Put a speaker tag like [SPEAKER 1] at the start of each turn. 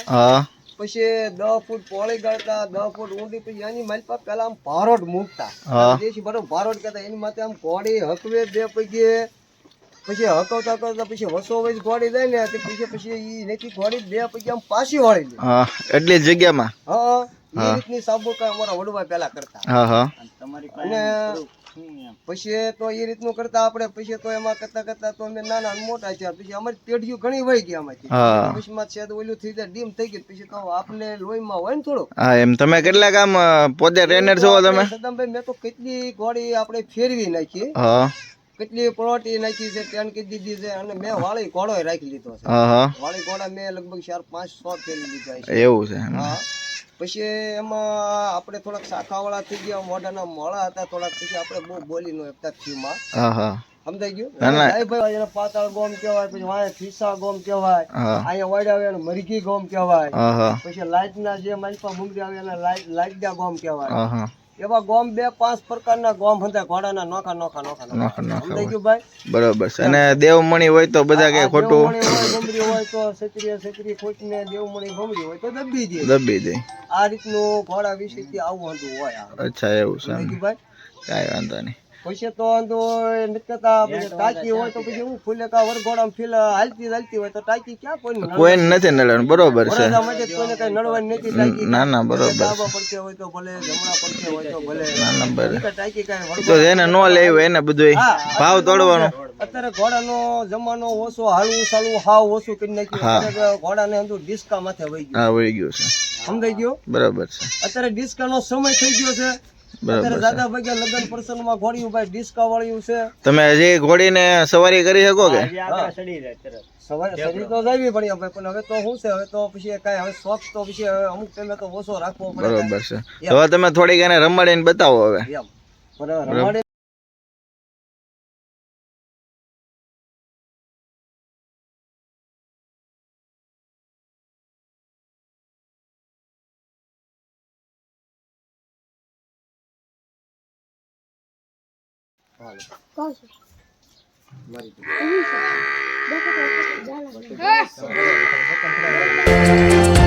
[SPEAKER 1] હા
[SPEAKER 2] પછી 10 ફૂટ પોળી ગાળતા 10 ફૂટ ઊંડી પછી એની માલપા પેલા આમ ભારોટ મૂકતા દેશી બરો ભારોટ કહેતા એની માથે આમ ઘોડી હકવે બે પૈકી પછી હકવતા કરતા પછી વસો વૈસ ઘોડી જાય ને પછી ઈ નથી ઘોડી બે પૈકી આમ પાછી વાળી દે
[SPEAKER 1] હા એટલી જગ્યામાં
[SPEAKER 2] હા એ રીતની સાબુકા અમારા વડવા પેલા કરતા
[SPEAKER 1] હા હા
[SPEAKER 2] અને પછી તો એ રીતનું કરતા આપણે પછી તો એમાં કરતા કરતા તો અમે નાના મોટા થયા પછી અમારી પેઢીઓ ઘણી વહી ગઈ આમાંથી પછીમાં છે તો ઓલું થઈ જાય ડીમ થઈ ગઈ પછી તો આપને લોહીમાં હોય ને થોડું
[SPEAKER 1] હા એમ તમે કેટલા કામ પોતે ટ્રેનર છો તમે
[SPEAKER 2] સદામભાઈ મેં તો કેટલી ઘોડી આપણે ફેરવી નાખી
[SPEAKER 1] હા
[SPEAKER 2] કેટલી પલોટી નાખી છે ટેન કી દીધી છે અને મેં વાળી ઘોડો રાખી લીધો છે વાળી ઘોડા મેં લગભગ 4-5 ફેરવી લીધા છે
[SPEAKER 1] એવું છે
[SPEAKER 2] હા પછી એમાં આપણે થોડાક શાખાવાળા થઈ ગયા મોઢાના મોળા હતા થોડાક પછી આપણે બહુ બોલી નો એકતા થીમાં સમજાઈ ગયું ભાઈ એને પાતાળ ગોમ કહેવાય પછી વાય ફીસા ગોમ કહેવાય અહીંયા વાડ્યા આવે એને મરઘી ગોમ કહેવાય પછી લાઈટ ના જે માલપા મુંગરી આવે એને લાઈટડા ગોમ કહેવાય એવા ગોમ 2-5 પ્રકારના ગોમ હતા ઘોડાના નોખા નોખા નોખા સમજાઈ ગયું ભાઈ
[SPEAKER 1] બરોબર છે અને દેવમણી હોય તો બધા કે ખોટું
[SPEAKER 2] ગમરી હોય તો સત્રી ખોટને દેવમણી ગમરી હોય તો દબી દે આ રીતનું ઘોડા વિશે આવું હતું હોય
[SPEAKER 1] અચ્છા એવું છે
[SPEAKER 2] ભાઈ
[SPEAKER 1] કાંઈ વાંધો નહીં
[SPEAKER 2] પછી તો વાંધો ટાંકી હોય તો પછી હું ફૂલે કા વરઘોડા ફીલ હાલતી હોય તો ટાંકી ક્યાં કોઈ
[SPEAKER 1] નથી નડવાનું બરોબર છે
[SPEAKER 2] કોઈને કઈ નડવાની નથી ટાંકી
[SPEAKER 1] ના ના બરોબર
[SPEAKER 2] ડાબા પડકે હોય તો ભલે જમણા પડકે હોય તો ભલે
[SPEAKER 1] ના ના બરોબર
[SPEAKER 2] ટાંકી કઈ
[SPEAKER 1] તો એને નો લેવું એને બધું ભાવ તોડવાનો
[SPEAKER 2] અત્યારે ઘોડાનો જમાનો ઓછો હાલવું ચાલવું હાવ ઓછું કરી નાખ્યું ઘોડાને અંદર ડિસ્કા માથે વહી ગયું
[SPEAKER 1] છે
[SPEAKER 2] સમજાઈ ગયો
[SPEAKER 1] બરોબર છે
[SPEAKER 2] અત્યારે ડિસ્કા નો સમય થઈ ગયો છે અત્યારે દાદા ભાઈ લગ્ન પ્રસંગમાં ઘોડી ભાઈ ડિસ્કા વાળ્યું છે
[SPEAKER 1] તમે હજી ઘોડીને સવારી કરી શકો કે
[SPEAKER 2] સવારી તો જાવી પડી ભાઈ પણ હવે તો શું છે હવે તો પછી કઈ હવે શોખ તો પછી અમુક ટાઈમે તો ઓછો રાખવો પડે
[SPEAKER 1] બરોબર છે હવે તમે થોડીક એને રમાડીને બતાવો હવે
[SPEAKER 2] રમાડી
[SPEAKER 3] Hey!